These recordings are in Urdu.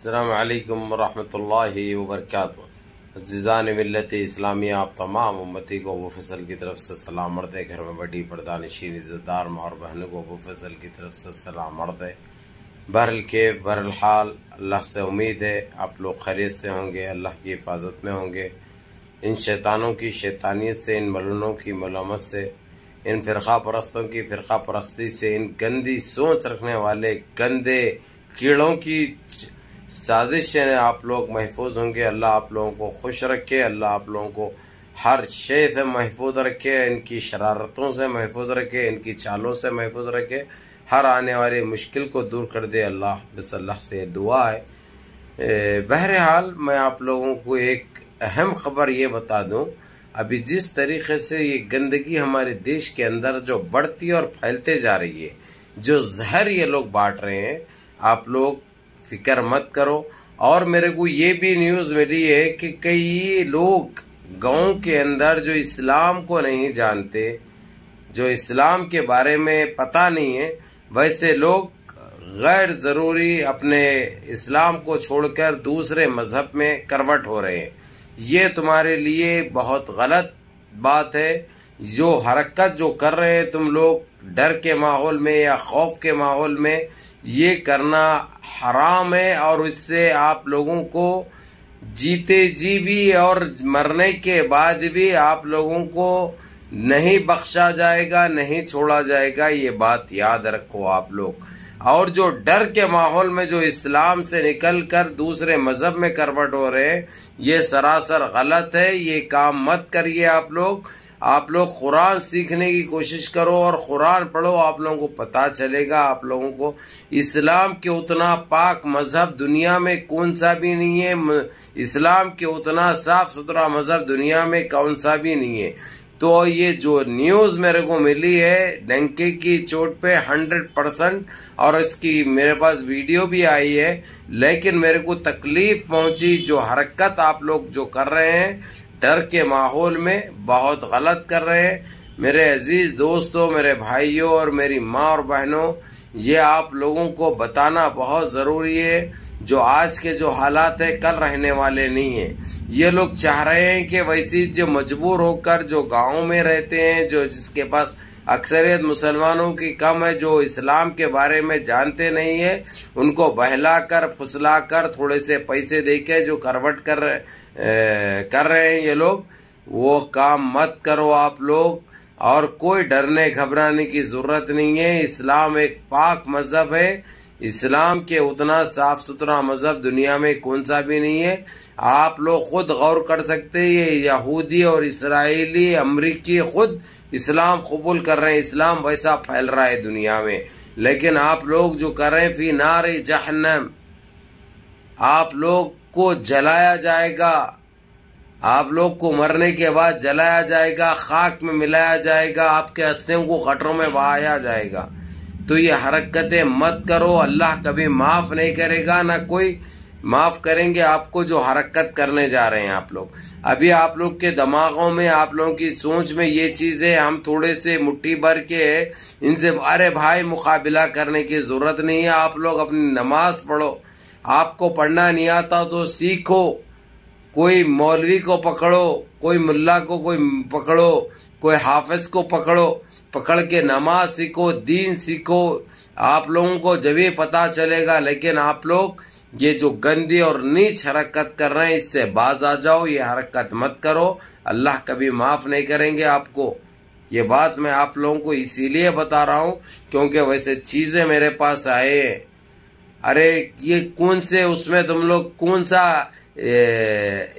السلام علیکم ورحمۃ اللہ وبرکاتہ۔ عزیزان ملت اسلامیہ، آپ تمام امتی کو ابو فضل کی طرف سے سلام عرض ہے۔ گھر میں بڑی پردہ نشین عزت دار ماں اور بہنوں کو ابو فضل کی طرف سے سلام عرض ہے۔ بہرالکیف بہرالحال اللہ سے امید ہے آپ لوگ خیریت سے ہوں گے، اللہ کی حفاظت میں ہوں گے۔ ان شیطانوں کی شیطانیت سے، ان ملعونوں کی ملامت سے، ان فرقہ پرستوں کی فرقہ پرستی سے، ان گندی سوچ رکھنے والے گندے کیڑوں کی سازش سے آپ لوگ محفوظ ہوں گے۔ اللہ آپ لوگوں کو خوش رکھے، اللہ آپ لوگوں کو ہر شے سے محفوظ رکھے، ان کی شرارتوں سے محفوظ رکھے، ان کی چالوں سے محفوظ رکھے، ہر آنے والی مشکل کو دور کر دے اللہ، بس اللہ سے یہ دعا ہے۔ بہرحال میں آپ لوگوں کو ایک اہم خبر یہ بتا دوں، ابھی جس طریقے سے یہ گندگی ہمارے دیش کے اندر جو بڑھتی اور پھیلتے جا رہی ہے، جو زہر یہ لوگ بانٹ رہے ہیں، آپ لوگ فکر مت کرو۔ اور میرے کو یہ بھی نیوز ملی ہے کہ کئی لوگ گاؤں کے اندر جو اسلام کو نہیں جانتے، جو اسلام کے بارے میں پتہ نہیں ہے، ویسے لوگ غیر ضروری اپنے اسلام کو چھوڑ کر دوسرے مذہب میں کنورٹ ہو رہے ہیں۔ یہ تمہارے لیے بہت غلط بات ہے۔ جو حرکت جو کر رہے ہیں تم لوگ ڈر کے ماحول میں یا خوف کے ماحول میں، یہ کرنا حرام ہے، اور اس سے آپ لوگوں کو جیتے جی بھی اور مرنے کے بعد بھی آپ لوگوں کو نہیں بخشا جائے گا، نہیں چھوڑا جائے گا۔ یہ بات یاد رکھو آپ لوگ۔ اور جو ڈر کے ماحول میں جو اسلام سے نکل کر دوسرے مذہب میں کنورٹ ہو رہے ہیں، یہ سراسر غلط ہے۔ یہ کام مت کریے آپ لوگ۔ آپ لوگ قرآن سیکھنے کی کوشش کرو اور قرآن پڑھو، آپ لوگوں کو پتہ چلے گا، آپ لوگوں کو اسلام کے اتنا پاک مذہب دنیا میں کون سا بھی نہیں ہے، اسلام کے اتنا صاف ستھرا مذہب دنیا میں کون سا بھی نہیں ہے۔ تو یہ جو نیوز میرے کو ملی ہے ڈنکے کی چوٹ پہ 100%، اور اس کی میرے پاس ویڈیو بھی آئی ہے، لیکن میرے کو تکلیف پہنچی۔ جو حرکت آپ لوگ جو کر رہے ہیں ڈر کے ماحول میں، بہت غلط کر رہے ہیں۔ میرے عزیز دوستوں، میرے بھائیوں اور میری ماں اور بہنوں، یہ آپ لوگوں کو بتانا بہت ضروری ہے۔ جو آج کے جو حالات ہیں کل رہنے والے نہیں ہیں۔ یہ لوگ چاہ رہے ہیں کہ ویسی جو مجبور ہو کر جو گاؤں میں رہتے ہیں، جو جس کے پاس اکثریت مسلمانوں کی کم ہے، جو اسلام کے بارے میں جانتے نہیں ہیں، ان کو بہلا کر پھسلا کر تھوڑے سے پیسے دے کے جو کنورٹ کر رہے ہیں یہ لوگ، وہ کام مت کرو آپ لوگ۔ اور کوئی ڈرنے گھبرانے کی ضرورت نہیں ہے۔ اسلام ایک پاک مذہب ہے۔ اسلام کے اتنا صاف ستھرا مذہب دنیا میں کون سا بھی نہیں ہے۔ آپ لوگ خود غور کر سکتے ہیں، یہ یہودی اور اسرائیلی امریکی خود اسلام قبول کر رہے ہیں، اسلام ویسا پھیل رہا ہے دنیا میں، لیکن آپ لوگ جو کر رہے ہیں فی نار جہنم، آپ لوگ کو جلایا جائے گا، آپ لوگ کو مرنے کے بعد جلایا جائے گا، خاک میں ملایا جائے گا، آپ کے استھیوں کو گٹروں میں بہایا جائے گا۔ تو یہ حرکتیں مت کرو، اللہ کبھی معاف نہیں کرے گا، نہ کوئی معاف کریں گے آپ کو جو حرکت کرنے جا رہے ہیں آپ لوگ۔ ابھی آپ لوگ کے دماغوں میں، آپ لوگوں کی سوچ میں یہ چیزیں، ہم تھوڑے سے مٹھی بھر کے ان سے ارے بھائی مقابلہ کرنے کی ضرورت نہیں ہے۔ آپ لوگ اپنی نماز پڑھو، آپ کو پڑھنا نہیں آتا تو سیکھو، کوئی مولوی کو پکڑو، کوئی ملا کو کوئی پکڑو، کوئی حافظ کو پکڑ کے نماز سیکھو، دین سیکھو، آپ لوگوں کو جب ہی پتہ چلے گا۔ لیکن آپ لوگ یہ جو گندی اور نیچ حرکت کر رہے ہیں، اس سے باز آ جاؤ، یہ حرکت مت کرو، اللہ کبھی معاف نہیں کریں گے آپ کو۔ یہ بات میں آپ لوگوں کو اسی لیے بتا رہا ہوں کیونکہ ویسے چیزیں میرے پاس آئے ہیں۔ ارے یہ کون سے اس میں تم لوگ کون سا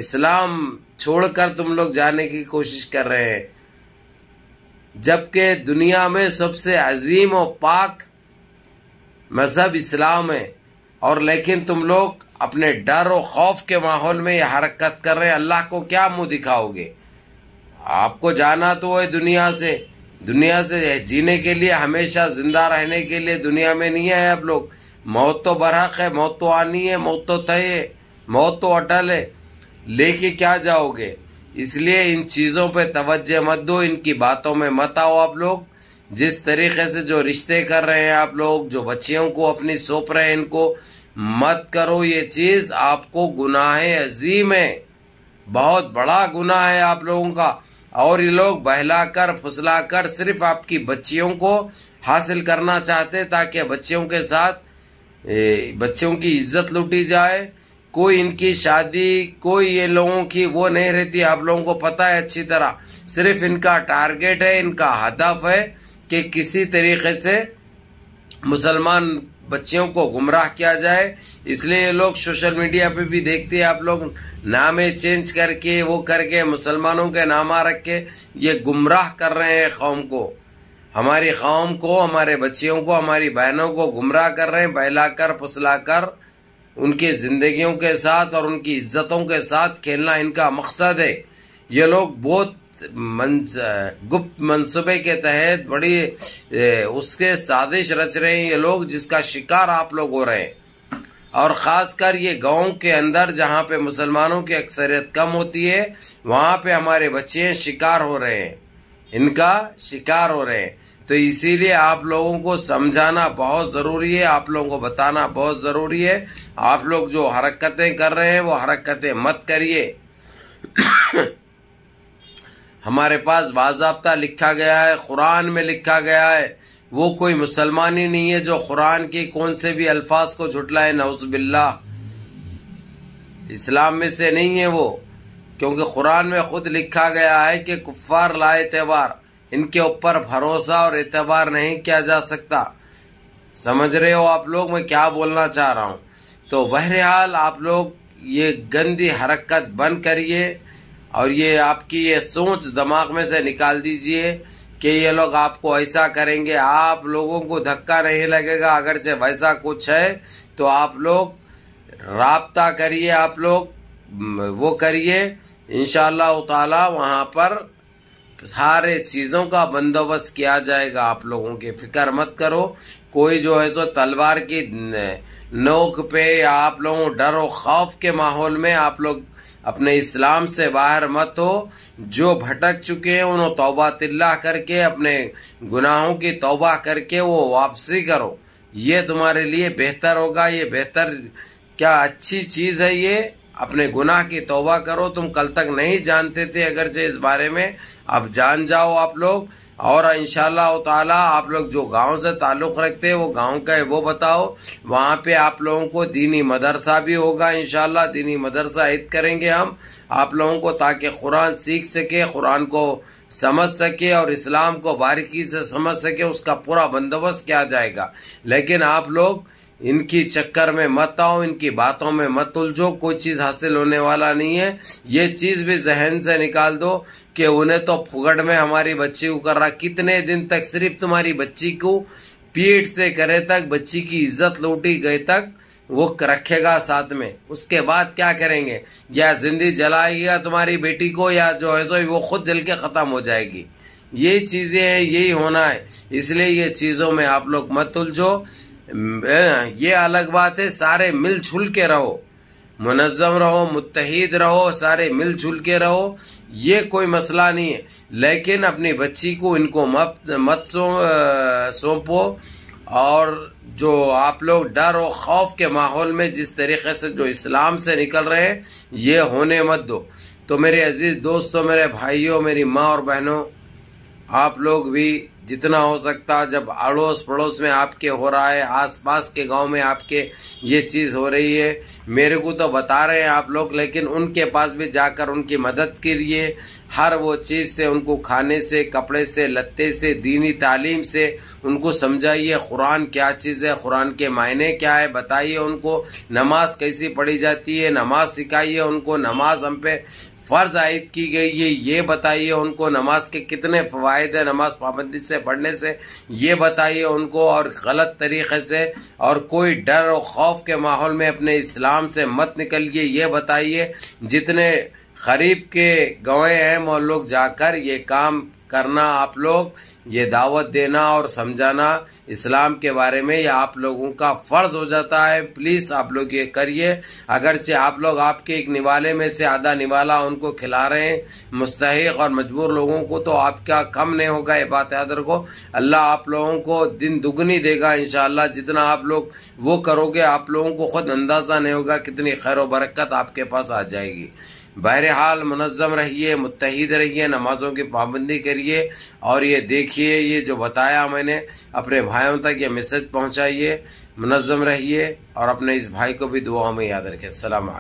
اسلام چھوڑ کر تم لوگ جانے کی کوشش کر رہے ہیں، جبکہ دنیا میں سب سے عظیم و پاک مذہب اسلام ہے، اور لیکن تم لوگ اپنے ڈر و خوف کے ماحول میں یہ حرکت کر رہے ہیں۔ اللہ کو کیا منہ دکھاؤ گے؟ آپ کو جانا تو ہے دنیا سے جینے کے لیے، ہمیشہ زندہ رہنے کے لیے دنیا میں نہیں ہے آپ لوگ۔ موت تو برحق ہے، موت تو آنی ہے، موت تو طے ہے، موت تو اٹل ہے، لے کے کیا جاؤ گے؟ اس لیے ان چیزوں پہ توجہ مت دو، ان کی باتوں میں مت آؤ آپ لوگ۔ جس طریقے سے جو رشتے کر رہے ہیں آپ لوگ، جو بچیوں کو اپنی سونپ رہے ہیں، ان کو مت کرو یہ چیز، آپ کو گناہ عظیم ہے، بہت بڑا گناہ ہے آپ لوگوں کا۔ اور یہ لوگ بہلا کر پھسلا کر صرف آپ کی بچیوں کو حاصل کرنا چاہتے تاکہ بچیوں کے ساتھ بچوں کی عزت لوٹی جائے، کوئی ان کی شادی، کوئی یہ لوگوں کی وہ نہیں رہتی، آپ لوگوں کو پتہ ہے اچھی طرح۔ صرف ان کا ٹارگیٹ ہے، ان کا ہدف ہے کہ کسی طریقے سے مسلمان بچیوں کو گمراہ کیا جائے۔ اس لیے یہ لوگ سوشل میڈیا پہ بھی دیکھتے ہیں آپ لوگ، نامے چینج کر کے وہ کر کے مسلمانوں کے نامہ رکھ کے یہ گمراہ کر رہے ہیں قوم کو، ہماری قوم کو، ہمارے بچیوں کو، ہماری بہنوں کو گمراہ کر رہے ہیں، بہلا کر پھسلا کر ان کی زندگیوں کے ساتھ اور ان کی عزتوں کے ساتھ کھیلنا ان کا مقصد ہے۔ یہ لوگ بہت گپت منصوبے کے تحت بڑی اس کے سازش رچ رہے ہیں یہ لوگ، جس کا شکار آپ لوگ ہو رہے ہیں۔ اور خاص کر یہ گاؤں کے اندر جہاں پہ مسلمانوں کی اکثریت کم ہوتی ہے، وہاں پہ ہمارے بچے شکار ہو رہے ہیں، ان کا شکار ہو رہے ہیں۔ تو اسی لیے آپ لوگوں کو سمجھانا بہت ضروری ہے، آپ لوگوں کو بتانا بہت ضروری ہے۔ آپ لوگ جو حرکتیں کر رہے ہیں وہ حرکتیں مت کریے۔ ہمارے پاس باضابطہ لکھا گیا ہے، قرآن میں لکھا گیا ہے، وہ کوئی مسلمان ہی نہیں ہے جو قرآن کے کون سے بھی الفاظ کو جھٹلائے، نعوذ باللہ، اسلام میں سے نہیں ہے وہ، کیونکہ قرآن میں خود لکھا گیا ہے کہ کفار لا اعتبار، ان کے اوپر بھروسہ اور اعتبار نہیں کیا جا سکتا۔ سمجھ رہے ہو آپ لوگ میں کیا بولنا چاہ رہا ہوں؟ تو بہرحال آپ لوگ یہ گندی حرکت بند کریے، اور یہ آپ کی یہ سوچ دماغ میں سے نکال دیجئے کہ یہ لوگ آپ کو ایسا کریں گے۔ آپ لوگوں کو دھکا نہیں لگے گا، اگرچہ ویسا کچھ ہے تو آپ لوگ رابطہ کریے، آپ لوگ وہ کریے، انشاءاللہ تعالی وہاں پر سارے چیزوں کا بندوبست کیا جائے گا۔ آپ لوگوں کی فکر مت کرو، کوئی جو ہے سو تلوار کی نوک پہ یا آپ لوگوں ڈر و خوف کے ماحول میں آپ لوگ اپنے اسلام سے باہر مت ہو۔ جو بھٹک چکے ہیں انہوں توبہ اللہ کر کے اپنے گناہوں کی توبہ کر کے وہ واپسی کرو، یہ تمہارے لیے بہتر ہوگا۔ یہ بہتر کیا اچھی چیز ہے، یہ اپنے گناہ کی توبہ کرو۔ تم کل تک نہیں جانتے تھے اگرچہ اس بارے میں، اب جان جاؤ آپ لوگ۔ اور انشاءاللہ تعالی آپ لوگ جو گاؤں سے تعلق رکھتے ہیں وہ گاؤں کا ہے وہ بتاؤ، وہاں پہ آپ لوگوں کو دینی مدرسہ بھی ہوگا، انشاءاللہ دینی مدرسہ عید کریں گے ہم آپ لوگوں کو، تاکہ قرآن سیکھ سکے، قرآن کو سمجھ سکے اور اسلام کو باریکی سے سمجھ سکے، اس کا پورا بندوبست کیا جائے گا۔ لیکن آپ لوگ ان کی چکر میں مت آؤ، ان کی باتوں میں مت الجھو، کوئی چیز حاصل ہونے والا نہیں ہے۔ یہ چیز بھی ذہن سے نکال دو کہ انہیں تو پھگڑ میں ہماری بچی کو کر رہا، کتنے دن تک صرف تمہاری بچی کو پیٹ سے کرے تک، بچی کی عزت لوٹی گئے تک وہ رکھے گا ساتھ میں، اس کے بعد کیا کریں گے؟ یا زندگی جلائے گا تمہاری بیٹی کو، یا جو ہے سو وہ خود جل کے ختم ہو جائے گی۔ یہی چیزیں ہیں، یہی ہونا ہے، اس لیے یہ چیزوں میں آپ لوگ مت الجھو۔ یہ الگ بات ہے، سارے مل جھل کے رہو، منظم رہو، متحد رہو، سارے مل جھل کے رہو، یہ کوئی مسئلہ نہیں ہے۔ لیکن اپنی بچی کو ان کو مت سونپو، اور جو آپ لوگ ڈر و خوف کے ماحول میں جس طریقے سے جو اسلام سے نکل رہے ہیں یہ ہونے مت دو۔ تو میرے عزیز دوستوں، میرے بھائیوں، میری ماں اور بہنوں، آپ لوگ بھی جتنا ہو سکتا، جب اڑوس پڑوس میں آپ کے ہو رہا ہے، آس پاس کے گاؤں میں آپ کے یہ چیز ہو رہی ہے، میرے کو تو بتا رہے ہیں آپ لوگ، لیکن ان کے پاس بھی جا کر ان کی مدد کیجیے، ہر وہ چیز سے، ان کو کھانے سے، کپڑے سے، لتے سے، دینی تعلیم سے ان کو سمجھائیے قرآن کیا چیز ہے، قرآن کے معنی کیا ہے بتائیے ان کو، نماز کیسی پڑھی جاتی ہے نماز سکھائیے ان کو، نماز ہم پہ فرض عائد کی گئی ہے یہ بتائیے ان کو، نماز کے کتنے فوائد ہیں نماز پابندی سے پڑھنے سے یہ بتائیے ان کو، اور غلط طریقے سے اور کوئی ڈر و خوف کے ماحول میں اپنے اسلام سے مت نکلیے یہ بتائیے۔ جتنے قریب کے گاؤں ہیں وہ لوگ جا کر یہ کام کرنا، آپ لوگ یہ دعوت دینا اور سمجھانا اسلام کے بارے میں یہ آپ لوگوں کا فرض ہو جاتا ہے۔ پلیز آپ لوگ یہ کریے۔ اگرچہ آپ لوگ آپ کے ایک نوالے میں سے آدھا نوالا ان کو کھلا رہے ہیں مستحق اور مجبور لوگوں کو، تو آپ کا کم نہیں ہوگا، یہ بات یاد رکھو۔ اللہ آپ لوگوں کو دن دگنی دے گا انشاءاللہ۔ جتنا آپ لوگ وہ کرو گے آپ لوگوں کو خود اندازہ نہیں ہوگا کتنی خیر و برکت آپ کے پاس آ جائے گی۔ بہرحال منظم رہیے، متحد رہیے، نمازوں کی پابندی کریے، اور یہ دیکھیے یہ جو بتایا میں نے اپنے بھائیوں تک یہ میسج پہنچائیے، منظم رہیے، اور اپنے اس بھائی کو بھی دعاؤں میں یاد رکھیں۔ السلام علیکم۔